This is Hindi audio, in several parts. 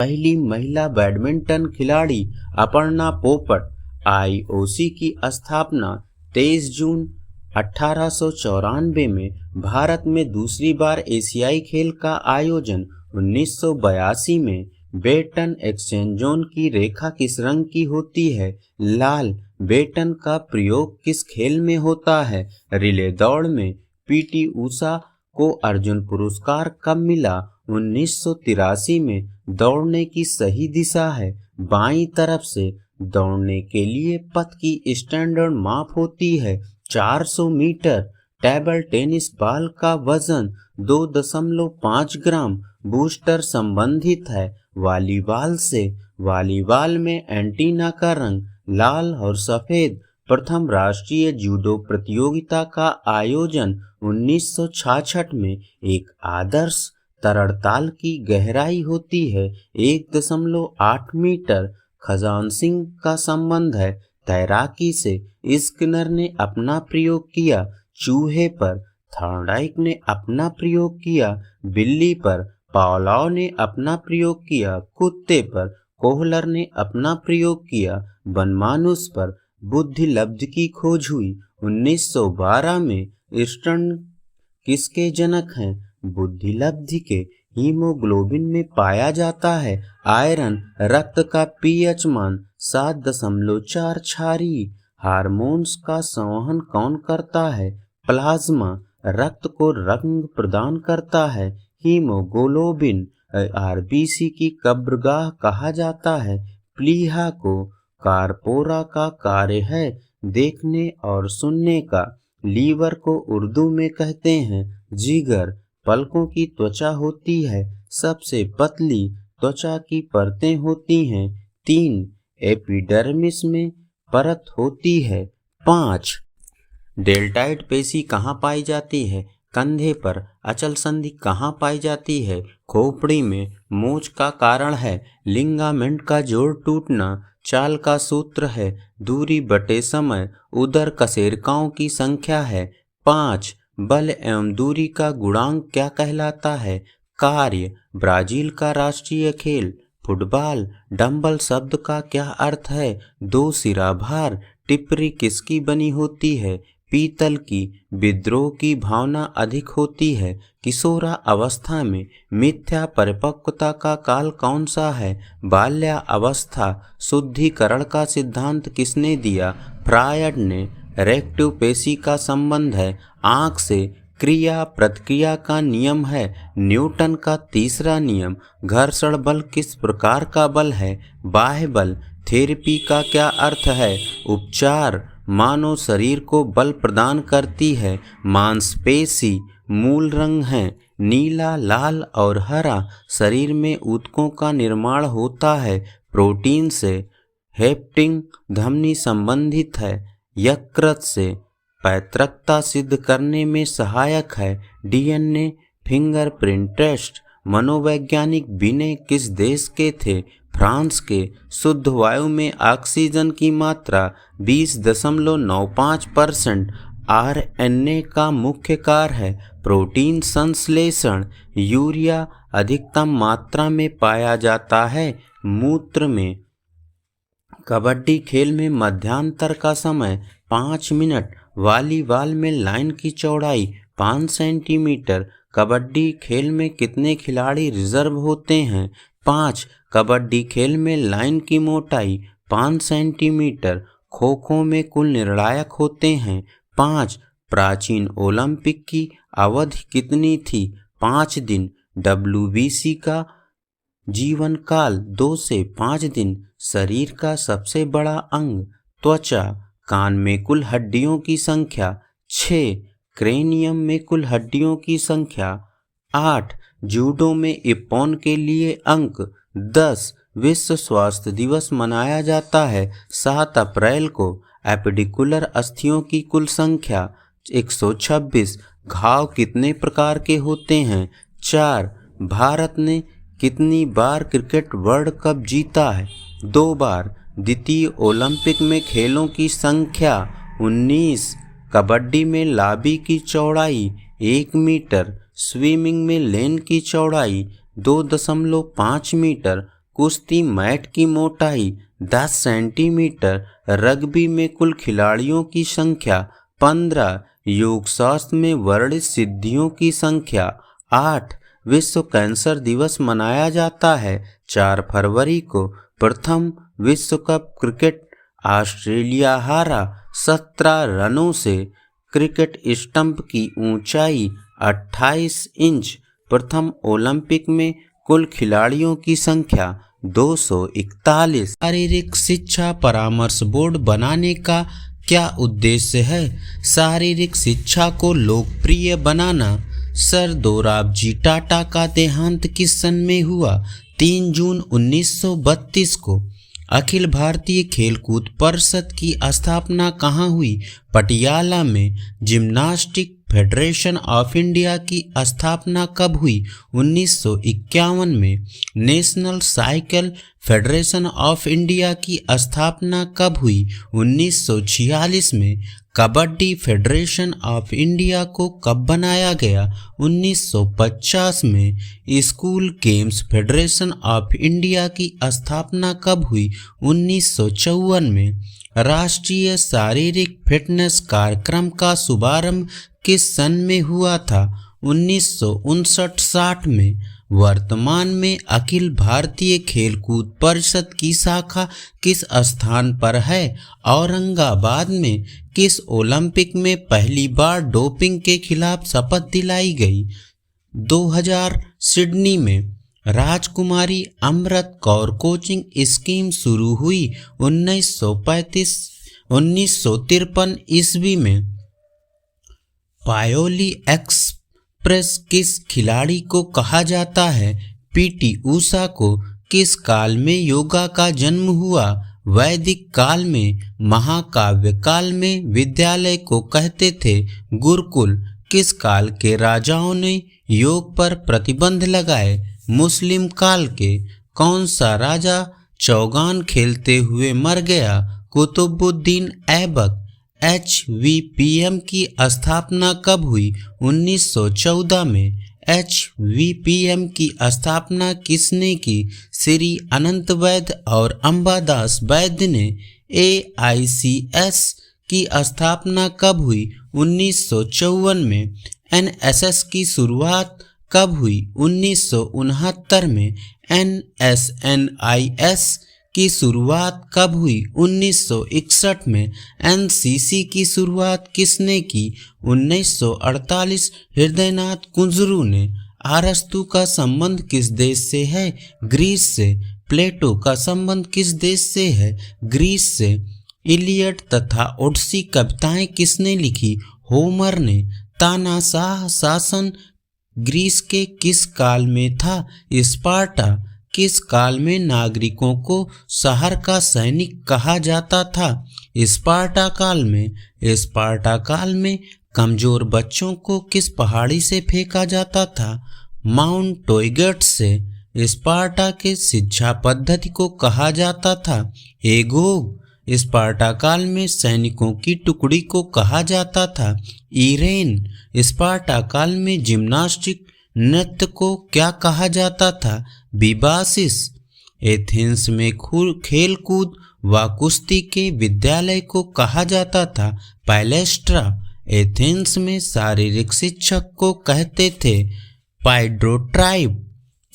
पहली महिला बैडमिंटन खिलाड़ी अपर्णा पोपट। आईओसी की स्थापना 23 जून 1894 में। भारत में दूसरी बार एशियाई खेल का आयोजन 1982 में। बेटन एक्सचेंज जोन की रेखा किस रंग की होती है? लाल। बेटन का प्रयोग किस खेल में होता है? रिले दौड़ में। पीटी ऊषा को अर्जुन पुरस्कार कब मिला? 1983 में। दौड़ने की सही दिशा है बाईं तरफ से। दौड़ने के लिए पथ की स्टैंडर्ड माप होती है 400 मीटर। टेबल टेनिस बॉल का वजन 2.5 ग्राम। बूस्टर संबंधित है वॉलीबॉल से। वॉलीबॉल में एंटीना का रंग लाल और सफेद। प्रथम राष्ट्रीय जूडो प्रतियोगिता का आयोजन 1966 में। एक आदर्श तरड़ताल की गहराई होती है 1.8 मीटर। खजान सिंह का संबंध है तैराकी से। स्किनर ने अपना प्रयोग किया चूहे पर। थॉर्नडाइक ने अपना प्रयोग किया बिल्ली पर। पावलोव ने अपना प्रयोग किया कुत्ते पर। कोहलर ने अपना प्रयोग किया वनमानुष पर। बुद्धि लब्ध की खोज हुई 1912 में। स्टर्न किसके जनक हैं? बुद्धि लब्धि के। हीमोग्लोबिन में पाया जाता है आयरन। रक्त का पीएच मान 7.4 क्षारीय। हार्मोन्स का संवहन कौन करता है? प्लाज्मा। रक्त को रंग प्रदान करता है हीमोग्लोबिन। आरबीसी की कब्रगाह कहा जाता है प्लीहा को। कारपोरा का कार्य है देखने और सुनने का। लीवर को उर्दू में कहते हैं जिगर। पलकों की त्वचा होती है सबसे पतली। त्वचा की परतें होती हैं 3। एपिडर्मिस में परत होती है 5। डेल्टाइड पेशी कहाँ पाई जाती है? कंधे पर। अचल संधि कहाँ पाई जाती है? खोपड़ी में। मोच का कारण है लिगामेंट का जोड़ टूटना। चाल का सूत्र है दूरी बटे समय। उदर कशेरुकाओं की संख्या है 5। बल एवं दूरी का गुणांक क्या कहलाता है? कार्य। ब्राजील का राष्ट्रीय खेल फुटबॉल। डंबल शब्द का क्या अर्थ है? 2 सिरा भार। टिप्परी किसकी बनी होती है? पीतल की। विद्रोह की भावना अधिक होती है किशोरा अवस्था में। मिथ्या परिपक्वता का काल कौन सा है? बाल्या अवस्था। शुद्धिकरण का सिद्धांत किसने दिया? फ्रायड ने। रेक्टिव पेशी का संबंध है आंख से। क्रिया प्रतिक्रिया का नियम है न्यूटन का तीसरा नियम। घर्षण बल किस प्रकार का बल है? बाह्य बल। थेरेपी का क्या अर्थ है? उपचार। मानव शरीर को बल प्रदान करती है मांसपेशी। मूल रंग हैं नीला लाल और हरा। शरीर में ऊतकों का निर्माण होता है प्रोटीन से। हेप्टिंग धमनी संबंधित है यकृत से। पैतृकता सिद्ध करने में सहायक है डीएनए। Fingerprint test. मनोवैज्ञानिक विनय किस देश के थे? फ्रांस के। शुद्ध वायु में ऑक्सीजन की मात्रा 20.95%। आरएनए का मुख्य कार्य है प्रोटीन संश्लेषण। यूरिया अधिकतम मात्रा में पाया जाता है मूत्र में। कबड्डी खेल में मध्यांतर का समय 5 मिनट। वॉलीबॉल में लाइन की चौड़ाई 5 सेंटीमीटर। कबड्डी खेल में कितने खिलाड़ी रिजर्व होते हैं? 5। कबड्डी खेल में लाइन की मोटाई 5 सेंटीमीटर। खो खो में कुल निर्णायक होते हैं 5। प्राचीन ओलंपिक की अवधि कितनी थी? 5 दिन। डब्ल्यूबीसी का जीवन काल 2 से 5 दिन। शरीर का सबसे बड़ा अंग त्वचा। कान में कुल हड्डियों की संख्या 6। क्रेनियम में कुल हड्डियों की संख्या 8। जूडो में इप्पॉन के लिए अंक 10। विश्व स्वास्थ्य दिवस मनाया जाता है 7 अप्रैल को। एपिडिकुलर अस्थियों की कुल संख्या 126। घाव कितने प्रकार के होते हैं? 4। भारत ने कितनी बार क्रिकेट वर्ल्ड कप जीता है? 2 बार। द्वितीय ओलंपिक में खेलों की संख्या 19। कबड्डी में लाबी की चौड़ाई 1 मीटर। स्विमिंग में लेन की चौड़ाई 2.5 मीटर। कुश्ती मैट की मोटाई 10 सेंटीमीटर, रग्बी में कुल खिलाड़ियों की संख्या 15, योग शास्त्र में वर्णित सिद्धियों की संख्या 8। विश्व कैंसर दिवस मनाया जाता है 4 फरवरी को। प्रथम विश्व कप क्रिकेट ऑस्ट्रेलिया हारा 17 रनों से। क्रिकेट स्टंप की ऊंचाई 28 इंच। प्रथम ओलंपिक में कुल खिलाड़ियों की संख्या 241। शारीरिक शिक्षा परामर्श बोर्ड बनाने का क्या उद्देश्य है? शारीरिक शिक्षा को लोकप्रिय बनाना। सर दोराबजी टाटा का देहांत किस सन में हुआ? 3 जून 1932 को। अखिल भारतीय खेलकूद परिषद की स्थापना कहाँ हुई? पटियाला में। जिम्नास्टिक फेडरेशन ऑफ इंडिया की स्थापना कब हुई? 1951 में। National cycle federation of India की स्थापना कब हुई? 1946 में। कबड्डी फेडरेशन ऑफ इंडिया को कब बनाया गया? 1950 में। School games federation of India की स्थापना कब हुई? 1954 में। राष्ट्रीय शारीरिक फिटनेस कार्यक्रम का शुभारंभ किस सन में हुआ था? 1959-60 में। वर्तमान में अखिल भारतीय खेलकूद परिषद की शाखा किस स्थान पर है? औरंगाबाद में। किस ओलंपिक में पहली बार डोपिंग के खिलाफ शपथ दिलाई गई? 2000 सिडनी में। राजकुमारी अमृत कौर कोचिंग स्कीम शुरू हुई 1953 ईस्वी में। पायोली एक्सप्रेस किस खिलाड़ी को कहा जाता है? पीटी ऊषा को। किस काल में योगा का जन्म हुआ? वैदिक काल में। महाकाव्य काल में विद्यालय को कहते थे गुरुकुल। किस काल के राजाओं ने योग पर प्रतिबंध लगाए? मुस्लिम काल के। कौन सा राजा चौगान खेलते हुए मर गया? कुतुबुद्दीन ऐबक। HVPM की स्थापना कब हुई? 1914 में। HVPM की स्थापना किसने की? श्री अनंत वैद्य और अंबादास वैद्य ने। AICS की स्थापना कब हुई? 1954 में। NSS की शुरुआत कब हुई? 1969 में। NSNIS की शुरुआत कब हुई? 1961 में। NCC की शुरुआत किसने की? 1948। हृदयनाथ कुंजरू ने। अरस्तु का संबंध किस देश से है? ग्रीस से। प्लेटो का संबंध किस देश से है? ग्रीस से। इलियड तथा ओडिसी कविताएं किसने लिखी? होमर ने। तानाशाह शासन ग्रीस के किस काल में था? स्पार्टा। किस काल में नागरिकों को शहर का सैनिक कहा जाता था? स्पार्टा काल में। स्पार्टा काल में कमजोर बच्चों को किस पहाड़ी से फेंका जाता था? माउंट टोयगट से। स्पार्टा के शिक्षा पद्धति को कहा जाता था एगोग। स्पार्टा काल में सैनिकों की टुकड़ी को कहा जाता था इरेन। स्पार्टा काल में जिम्नास्टिक नृत्य को क्या कहा जाता था? बिबासिस। एथेंस में खेलकूद व कुश्ती के विद्यालय को कहा जाता था पैलेस्ट्रा। एथेंस में शारीरिक शिक्षक को कहते थे पाइड्रोट्राइब।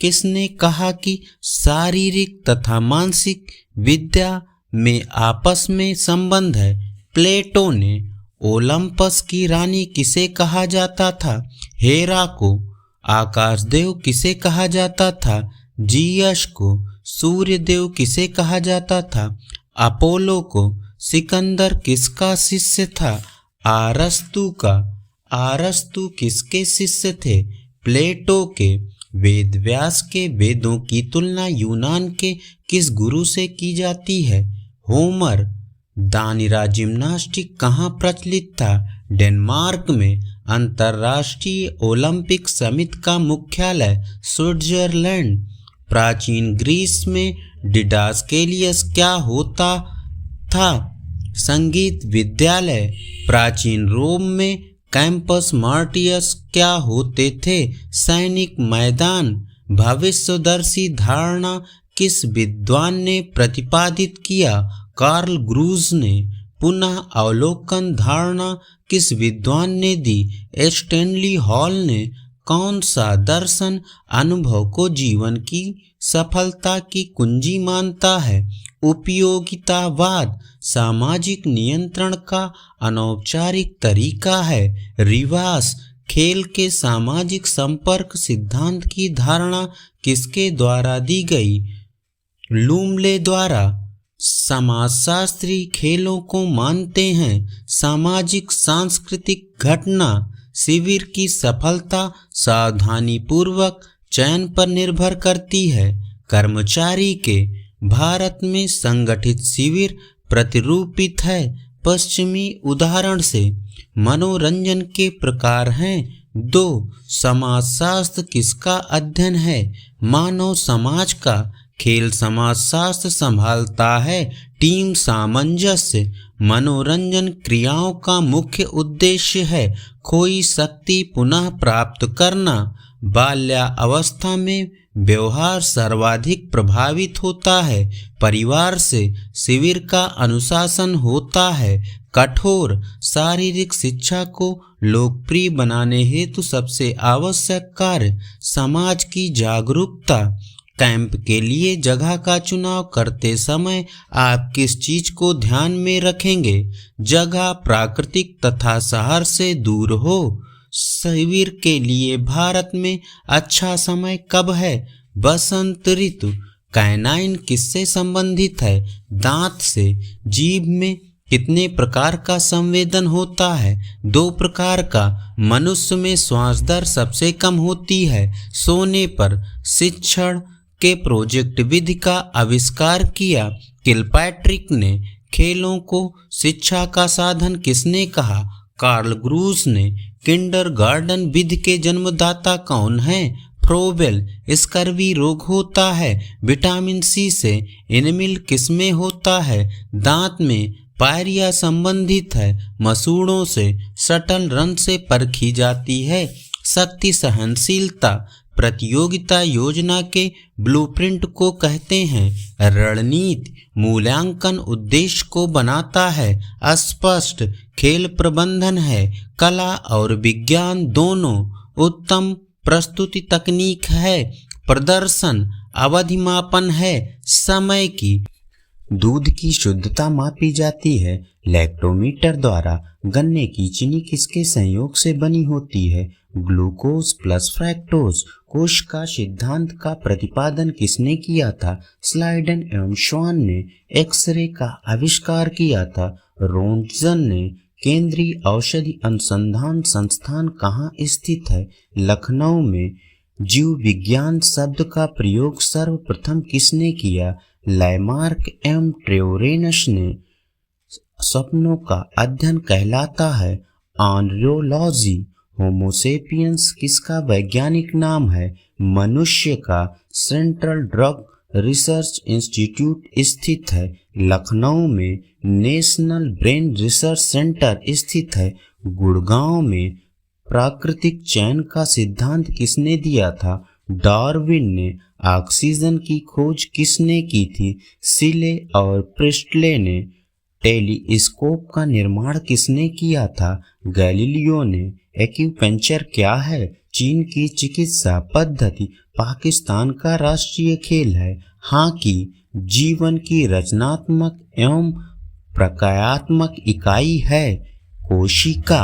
किसने कहा कि शारीरिक तथा मानसिक विद्या में आपस में संबंध है? प्लेटो ने। ओलंपस की रानी किसे कहा जाता था? हेरा को। आकाशदेव किसे कहा जाता था? जीयस को। सूर्य देव किसे कहा जाता था? अपोलो को। सिकंदर किसका शिष्य था? अरस्तु का। अरस्तु किसके शिष्य थे? प्लेटो के। वेद व्यास के वेदों की तुलना यूनान के किस गुरु से की जाती है? होमर। दानिरा जिम्नास्टिक कहाँ प्रचलित था? डेनमार्क में। अंतर्राष्ट्रीय ओलंपिक समिति का मुख्यालय स्विट्जरलैंड। प्राचीन ग्रीस में डिडास्केलियस क्या होता था? संगीत विद्यालय। प्राचीन रोम में कैंपस मार्टियस क्या होते थे? सैनिक मैदान। भविष्यदर्शी धारणा किस विद्वान ने प्रतिपादित किया? कार्ल ग्रूज ने। पुनः अवलोकन धारणा किस विद्वान ने दी? स्टैनली हॉल ने। कौन सा दर्शन अनुभव को जीवन की सफलता की कुंजी मानता है? उपयोगितावाद सामाजिक नियंत्रण का अनौपचारिक तरीका है। रिवास खेल के सामाजिक संपर्क सिद्धांत की धारणा किसके द्वारा दी गई? लूमले द्वारा। समाजशास्त्री खेलों को मानते हैं सामाजिक सांस्कृतिक घटना। शिविर की सफलता सावधानी पूर्वक चयन पर निर्भर करती है। कर्मचारी के। भारत में संगठित शिविर प्रतिरूपित है पश्चिमी उदाहरण से। मनोरंजन के प्रकार हैं 2। समाजशास्त्र किसका अध्ययन है? मानव समाज का। खेल समाजशास्त्र संभालता है टीम सामंजस्य। मनोरंजन क्रियाओं का मुख्य उद्देश्य है खोई शक्ति पुनः प्राप्त करना। बाल्यावस्था में व्यवहार सर्वाधिक प्रभावित होता है परिवार से। शिविर का अनुशासन होता है कठोर। शारीरिक शिक्षा को लोकप्रिय बनाने हेतु सबसे आवश्यक कार्य समाज की जागरूकता। कैंप के लिए जगह का चुनाव करते समय आप किस चीज को ध्यान में रखेंगे? जगह प्राकृतिक तथा शहर से दूर हो। शिविर के लिए भारत में अच्छा समय कब है? बसंत ऋतु। कैनाइन किससे संबंधित है? दांत से। जीभ में कितने प्रकार का संवेदन होता है? 2 प्रकार का। मनुष्य में श्वास दर सबसे कम होती है सोने पर। शिक्षण के प्रोजेक्ट विधि का आविष्कार किया किलपैट्रिक ने। खेलों को शिक्षा का साधन किसने कहा? कार्ल ग्रूज ने। किंडरगार्टन विधि के जन्मदाता कौन है? फ्रोबेल। स्कर्वी रोग होता है विटामिन सी से। एनिमिल किसमें होता है? दांत में। पायरिया संबंधित है मसूड़ों से। शटल रन से परखी जाती है शक्ति सहनशीलता। प्रतियोगिता योजना के ब्लूप्रिंट को कहते हैं रणनीति। मूल्यांकन उद्देश्य को बनाता है अस्पष्ट। खेल प्रबंधन है कला और विज्ञान दोनों। उत्तम प्रस्तुति तकनीक है प्रदर्शन। अवधि मापन है समय की। दूध की शुद्धता मापी जाती है लैक्टोमीटर द्वारा। गन्ने की चीनी किसके संयोग से बनी होती है? Glucose plus fructose. कोशिका सिद्धांत का प्रतिपादन किसने किया था? स्लाइडन एवं श्वान ने। एक्सरे का आविष्कार किया था रोन्टजन ने। केंद्रीय औषधि अनुसंधान संस्थान कहाँ स्थित है? लखनऊ में। जीव विज्ञान शब्द का प्रयोग सर्वप्रथम किसने किया? लैमार्क एवं ट्रेवरेनस ने। स्वप्नों का अध्ययन कहलाता है ऑनरियोलॉजी। होमोसेपियंस किसका वैज्ञानिक नाम है? मनुष्य का। सेंट्रल ड्रग रिसर्च इंस्टीट्यूट स्थित है लखनऊ में। नेशनल ब्रेन रिसर्च सेंटर स्थित है गुड़गांव में। प्राकृतिक चयन का सिद्धांत किसने दिया था? डार्विन ने। ऑक्सीजन की खोज किसने की थी? सीले और प्रिस्टले ने। टेलीस्कोप का निर्माण किसने किया था? गैलीलियो ने। एक्यूपंक्चर क्या है? चीन की चिकित्सा पद्धति। पाकिस्तान का राष्ट्रीय खेल है हॉकी। जीवन की रचनात्मक एवं प्रक्रियात्मक इकाई है कोशिका।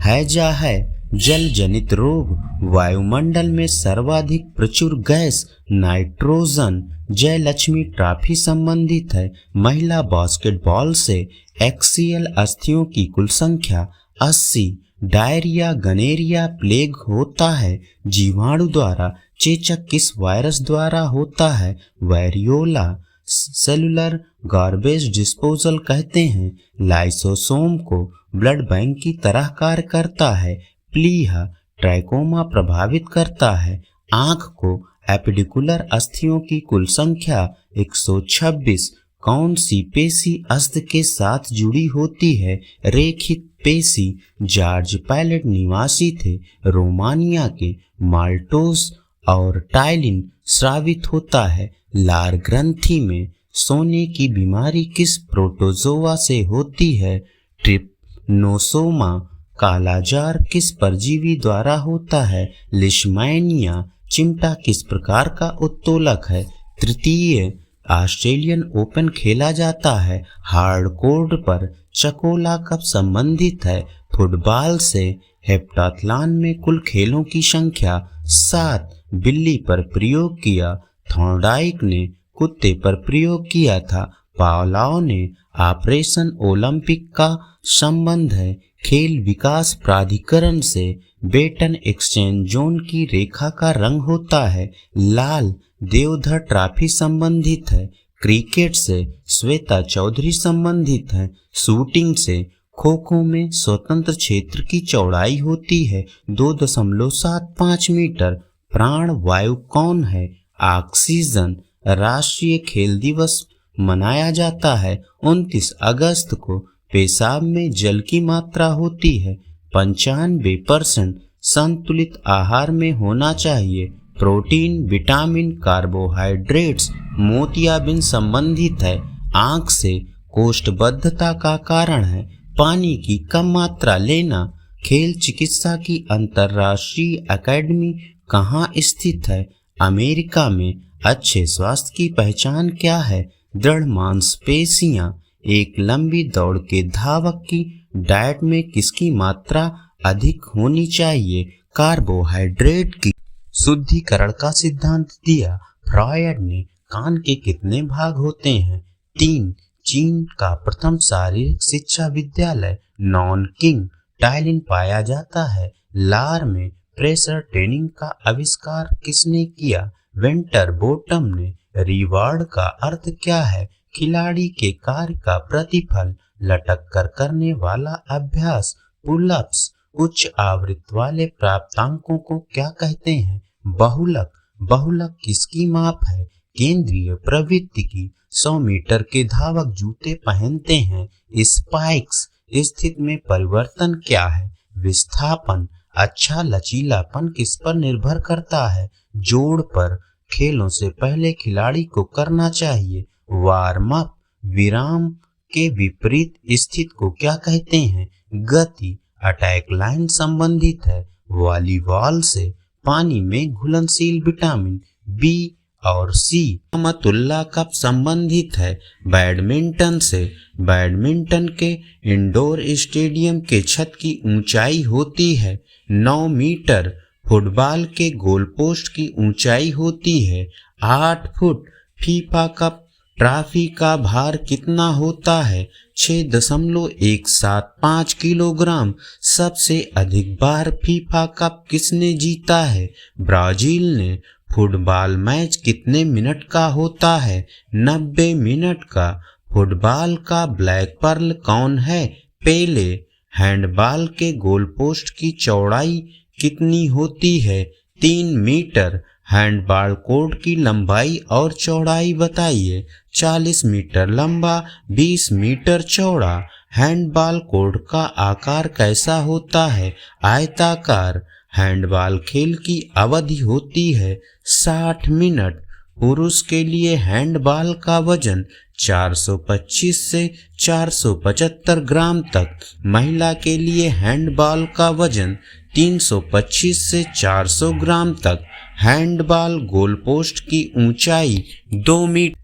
हैजा है जल जनित रोग। वायुमंडल में सर्वाधिक प्रचुर गैस नाइट्रोजन। जयलक्ष्मी ट्रॉफी संबंधित है महिला बास्केटबॉल से। एक्सियल अस्थियों की कुल संख्या 80। डायरिया गनेरिया प्लेग होता है जीवाणु द्वारा। चेचक किस वायरस द्वारा होता है? वेरियोला। सेलुलर गार्बेज डिस्पोजल कहते हैं लाइसोसोम को। ब्लड बैंक की तरह कार्य करता है प्लीहा। ट्राइकोमा प्रभावित करता है आंख को। एपिडिकुलर अस्थियों की कुल संख्या 126। कौन सी पेशी अस्थि के साथ जुड़ी होती है? रेखित पेशी। जॉर्ज पैलेट निवासी थे रोमानिया के। माल्टोज और टाइलिन स्रावित होता है लार ग्रंथि में सोने की बीमारी किस प्रोटोजोआ से होती है? ट्रिप्नोसोमा। कालाजार किस परजीवी द्वारा होता है? लिशमैनिया। चिमटा किस प्रकार का उत्तोलक है? तृतीय। ऑस्ट्रेलियन ओपन खेला जाता है हार्ड कोर्ट पर। चकोला कब संबंधित है? फुटबॉल से। हेप्टाथलॉन में कुल खेलों की संख्या 7। बिल्ली पर प्रयोग किया। थॉर्नडाइक ने कुत्ते पर प्रयोग किया था। पावलोव ने ऑपरेशन ओलंपिक का संबंध है खेल विकास प्राधिकरण से। बेटन एक्सचेंज जोन की रेखा का रंग होता है लाल। देवधर ट्रॉफी संबंधित है क्रिकेट से। श्वेता चौधरी संबंधित है शूटिंग से। खो खो में स्वतंत्र क्षेत्र की चौड़ाई होती है 2.75 मीटर। प्राण वायु कौन है? ऑक्सीजन। राष्ट्रीय खेल दिवस मनाया जाता है 29 अगस्त को। पेशाब में जल की मात्रा होती है 95%। संतुलित आहार में होना चाहिए प्रोटीन, विटामिन, कार्बोहाइड्रेट्स। मोतियाबिंद संबंधित है आंख से। कोष्ठबद्धता का कारण है पानी की कम मात्रा लेना। खेल चिकित्सा की अंतर्राष्ट्रीय अकेडमी कहाँ स्थित है? अमेरिका में। अच्छे स्वास्थ्य की पहचान क्या है? दृढ़ मांसपेशियां। एक लंबी दौड़ के धावक की डाइट में किसकी मात्रा अधिक होनी चाहिए? कार्बोहाइड्रेट की। शुद्धिकरण का सिद्धांत दिया फ्रॉयड ने। कान के कितने भाग होते हैं? 3। चीन का प्रथम शारीरिक शिक्षा विद्यालय नॉनकिंग टाइलिन पाया जाता है लार में। प्रेशर ट्रेनिंग का आविष्कार किसने किया? वेंटर बोटम ने। रिवार्ड का अर्थ क्या है? खिलाड़ी के कार्य का प्रतिफल। लटक कर करने वाला अभ्यास पुलअप्स। उच्च आवृत्ति वाले प्राप्तांकों को क्या कहते हैं? बहुलक। बहुलक किसकी माप है? केंद्रीय प्रवृत्ति की। 100 मीटर के धावक जूते पहनते हैं स्पाइक्स। स्थिति में परिवर्तन क्या है? विस्थापन। अच्छा लचीलापन किस पर निर्भर करता है? जोड़ पर। खेलों से पहले खिलाड़ी को करना चाहिए वार्म अप। विराम के विपरीत स्थिति को क्या कहते हैं? गति। अटैक लाइन संबंधित है वॉलीबॉल से। पानी में घुलनशील विटामिन बी और सी। रहमतुल्लाह कब संबंधित है? बैडमिंटन से। बैडमिंटन के इंडोर स्टेडियम के छत की ऊंचाई होती है 9 मीटर। फुटबॉल के गोल पोस्ट की ऊंचाई होती है 8 फुट। फीफा कप ट्रॉफी का भार कितना होता है? 6.175 किलोग्राम। सबसे अधिक बार फीफा कप किसने जीता है? ब्राजील ने। फुटबॉल मैच कितने मिनट का होता है? 90 मिनट का। फुटबॉल का ब्लैक पर्ल कौन है? पेले। हैंडबॉल के गोल पोस्ट की चौड़ाई कितनी होती है? 3 मीटर। हैंडबॉल कोर्ट की लंबाई और चौड़ाई बताइए। 40 मीटर लंबा, 20 मीटर चौड़ा। हैंडबॉल कोर्ट का आकार कैसा होता है? आयताकार। हैंडबॉल खेल की अवधि होती है 60 मिनट। पुरुष के लिए हैंडबॉल का वजन 425 से 475 ग्राम तक। महिला के लिए हैंडबॉल का वजन 325 से 400 ग्राम तक। हैंडबॉल गोल पोस्ट की ऊंचाई 2 मीटर।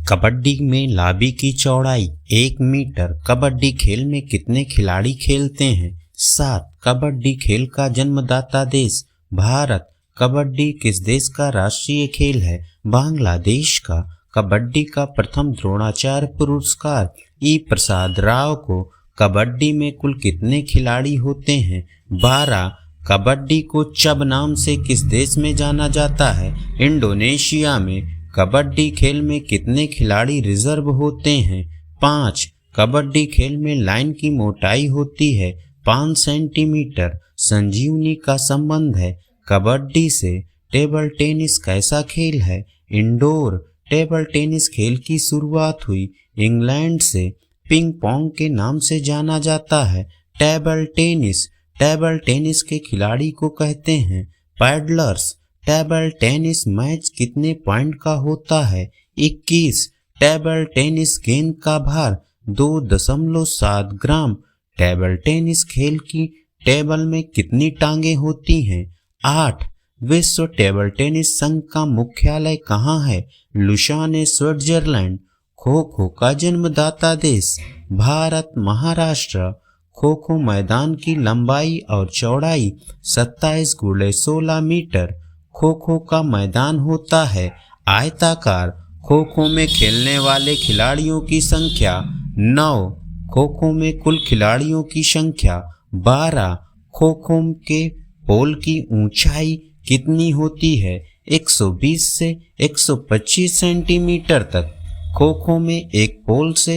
कबड्डी में लाबी की चौड़ाई 1 मीटर। कबड्डी खेल में कितने खिलाड़ी खेलते हैं? 7। कबड्डी खेल का जन्मदाता देश भारत। कबड्डी किस देश का राष्ट्रीय खेल है? बांग्लादेश का। कबड्डी का प्रथम द्रोणाचार्य पुरस्कार ई प्रसाद राव को। कबड्डी में कुल कितने खिलाड़ी होते हैं? 12। कबड्डी को चब नाम से किस देश में जाना जाता है? इंडोनेशिया में। कबड्डी खेल में कितने खिलाड़ी रिजर्व होते हैं? 5। कबड्डी खेल में लाइन की मोटाई होती है 5 सेंटीमीटर। संजीवनी का संबंध है कबड्डी से। टेबल टेनिस कैसा खेल है? इंडोर। टेबल टेनिस खेल की शुरुआत हुई इंग्लैंड से। पिंग पोंग के नाम से जाना जाता है टेबल टेनिस। टेबल टेनिस के खिलाड़ी को कहते हैं पैडलर्स। टेबल टेनिस मैच कितने पॉइंट का होता है? 21। टेबल टेनिस गेंद का भार 2.7 ग्राम। टेबल टेनिस खेल की टेबल में कितनी टांगे होती हैं? 8। विश्व टेबल टेनिस संघ का मुख्यालय कहाँ है? Lausanne, Switzerland. खो खो का जन्मदाता देश? भारत, महाराष्ट्र। खो खो मैदान की लंबाई और चौड़ाई 27 × 16 मीटर। खो खो का मैदान होता है आयताकार। खो खो में खेलने वाले खिलाड़ियों की संख्या 9। खो खो में कुल खिलाड़ियों की संख्या 12। खो खो के पोल की ऊंचाई कितनी होती है? 120 से 125 सेंटीमीटर तक। खो खो में एक पोल से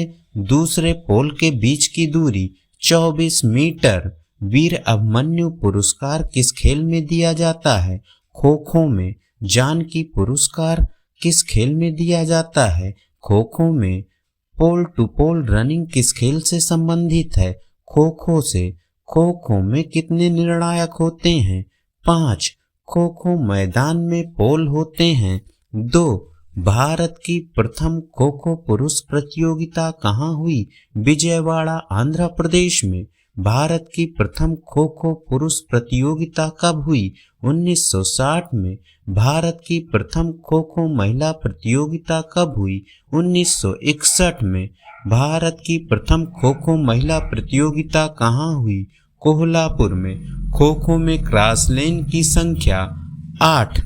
दूसरे पोल के बीच की दूरी 24 मीटर। वीर अभिमन्यु पुरस्कार किस खेल में दिया जाता है? खो खो में। जानकी पुरस्कार किस खेल में दिया जाता है? खो खो में। पोल टू पोल रनिंग किस खेल से संबंधित है? खो खो से। खो खो में कितने निर्णायक होते हैं? 5। खो खो मैदान में पोल होते हैं 2। भारत की प्रथम खो खो पुरुष प्रतियोगिता कहाँ हुई? विजयवाड़ा, आंध्र प्रदेश में। भारत की प्रथम खो खो पुरुष प्रतियोगिता कब हुई? 1960 में। भारत की प्रथम खो खो महिला प्रतियोगिता कब हुई? 1961 में। भारत की प्रथम खो खो महिला प्रतियोगिता कहाँ हुई? कोल्हापुर में। खो खो में क्रॉस लेन की संख्या 8।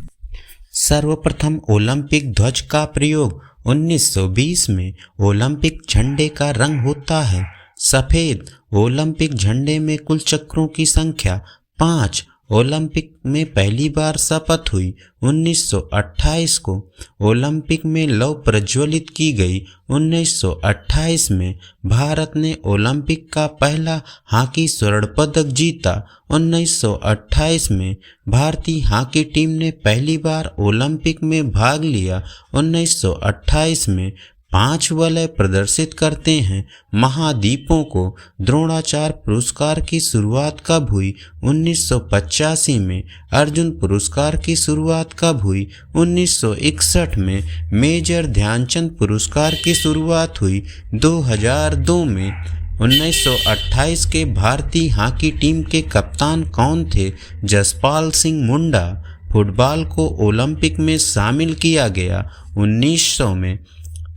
सर्वप्रथम ओलंपिक ध्वज का प्रयोग 1920 में। ओलंपिक झंडे का रंग होता है सफेद। ओलंपिक झंडे में कुल चक्रों की संख्या 5। ओलंपिक में पहली बार शपथ हुई 1928 को। ओलंपिक में लौ प्रज्वलित की गई 1928 में। भारत ने ओलंपिक का पहला हॉकी स्वर्ण पदक जीता 1928 में। भारतीय हॉकी टीम ने पहली बार ओलंपिक में भाग लिया 1928 में। 5 वलय प्रदर्शित करते हैं महाद्वीपों को। द्रोणाचार्य पुरस्कार की शुरुआत कब हुई? 1985 में। अर्जुन पुरस्कार की शुरुआत कब हुई? 1961 में। मेजर ध्यानचंद पुरस्कार की शुरुआत हुई 2002 में। 1928 के भारतीय हॉकी टीम के कप्तान कौन थे? जसपाल सिंह मुंडा। फुटबॉल को ओलंपिक में शामिल किया गया 1900 में।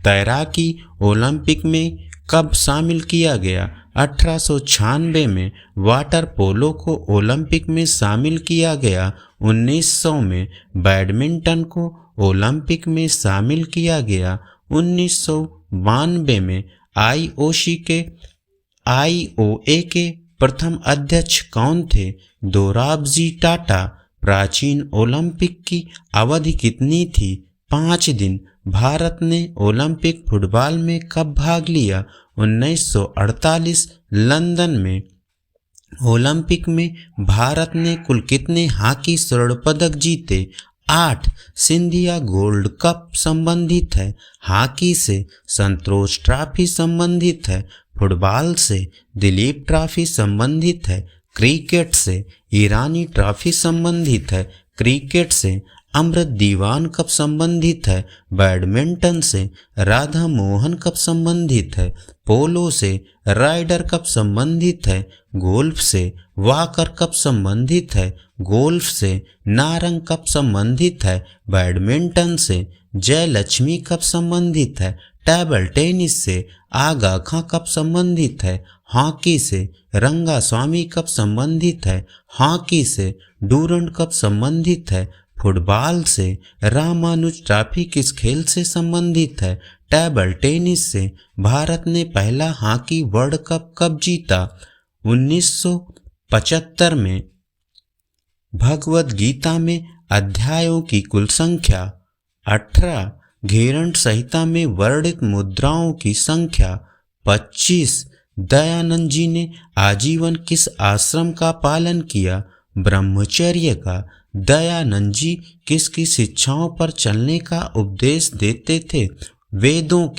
तैराकी ओलंपिक में कब शामिल किया गया? 1896 में। वाटर पोलो को ओलंपिक में शामिल किया गया 1900 में। बैडमिंटन को ओलंपिक में शामिल किया गया 1992 में। आईओए के प्रथम अध्यक्ष कौन थे? दोराबजी टाटा। प्राचीन ओलंपिक की अवधि कितनी थी? 5 दिन। भारत ने ओलंपिक फुटबॉल में कब भाग लिया? 1948 लंदन में। ओलंपिक में भारत ने कुल कितने हॉकी स्वर्ण पदक जीते? 8। सिंधिया गोल्ड कप संबंधित है हॉकी से। संतोष ट्रॉफी संबंधित है फुटबॉल से। दिलीप ट्रॉफी संबंधित है क्रिकेट से। ईरानी ट्रॉफी संबंधित है क्रिकेट से। अमृत दीवान कब संबंधित है? बैडमिंटन से। राधा मोहन कब संबंधित है? पोलो से। राइडर कब संबंधित है? गोल्फ से। वाकर कब संबंधित है? गोल्फ से। नारंग कब संबंधित है? बैडमिंटन से। जयलक्ष्मी कब संबंधित है? टेबल टेनिस से। आगा खां कब संबंधित है? हॉकी से। रंगास्वामी कब संबंधित है? हॉकी से। डूरंड कब संबंधित है? फुटबॉल से। रामानुज ट्रॉफी किस खेल से संबंधित है? टेबल टेनिस से। भारत ने पहला हॉकी वर्ल्ड कप कब जीता? 1975 में। भगवद गीता में अध्यायों की कुल संख्या 18। घेरंट संहिता में वर्णित मुद्राओं की संख्या 25। दयानंद जी ने आजीवन किस आश्रम का पालन किया? ब्रह्मचर्य का। दयानंद जी किसकी शिक्षाओं पर चलने का उपदेश देते थे? वेदों के।